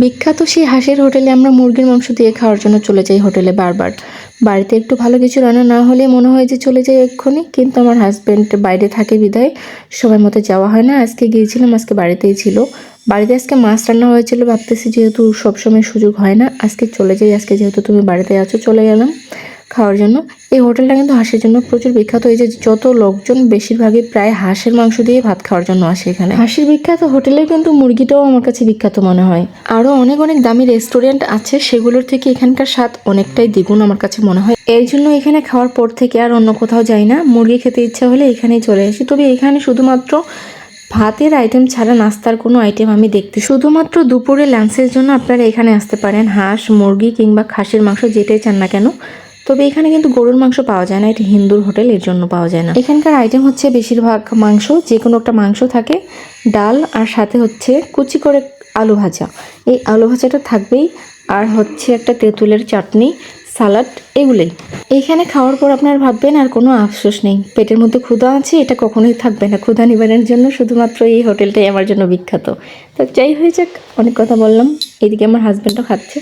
বিখ্যাত সেই হাঁসের হোটেলে আমরা মুরগির মাংস দিয়ে খাওয়ার জন্য চলে যাই হোটেলে বারবার। বাড়িতে একটু ভালো কিছু রান্না না হলে মনে হয় যে চলে যাই এক্ষুনি, কিন্তু আমার হাজব্যান্ড বাইরে থাকে বিধায় সময় মতো যাওয়া হয় না। আজকে গিয়েছিলাম, আজকে বাড়িতেই ছিল। বাড়িতে আজকে মাছ রান্না হয়েছিল, ভাবতেছি যেহেতু সবসময় সুযোগ হয় না, আজকে চলে যাই। আজকে যেহেতু তুমি বাড়িতে আছো, চলে গেলাম খাওয়ার জন্য। এই হোটেলটা কিন্তু হাঁসের জন্য প্রচুর বিখ্যাত। এই যে যত লোকজন বেশিরভাগই প্রায় হাঁসের মাংস দিয়ে ভাত খাওয়ার জন্য আসে এখানে। হাঁসের বিখ্যাত হোটেলে কিন্তু মুরগিটাও আমার কাছে বিখ্যাত মনে হয়। আরও অনেক অনেক দামি রেস্টুরেন্ট আছে, সেগুলোর থেকে এখানকার স্বাদ অনেকটাই দ্বিগুণ আমার কাছে মনে হয়। এর জন্য এখানে খাওয়ার পর থেকে আর অন্য কোথাও যাই না। মুরগি খেতে ইচ্ছা হলে এখানেই চলে আসি। তবে এখানে শুধুমাত্র ভাতের আইটেম ছাড়া নাস্তার কোনো আইটেম আমি দেখতে, শুধুমাত্র দুপুরে লাঞ্চের জন্য আপনারা এখানে আসতে পারেন। হাঁস, মুরগি কিংবা খাসির মাংস যেটাই চান না কেন। তবে এখানে কিন্তু গরুর মাংস পাওয়া যায় না, এটা হিন্দুর হোটেল, এর জন্য পাওয়া যায় না। এখানকার আইটেম হচ্ছে বেশিরভাগ মাংস, যে কোনো একটা মাংস থাকে, ডাল, আর সাথে হচ্ছে কুচি করে আলু ভাজা। এই আলু ভাজাটা থাকবেই, আর হচ্ছে একটা তেঁতুলের চাটনি, সালাড, এগুলোই। এইখানে খাওয়ার পর আপনারা ভাববেন আর কোনো আফসোস নেই, পেটের মধ্যে ক্ষুধা আছে, এটা কখনোই থাকবে না। ক্ষুধা নিবারণের জন্য শুধুমাত্র এই হোটেলটাই আমার জন্য বিখ্যাত। তো যাই হয়ে যাক, অনেক কথা বললাম। এদিকে আমার হাজব্যান্ডও খাচ্ছে।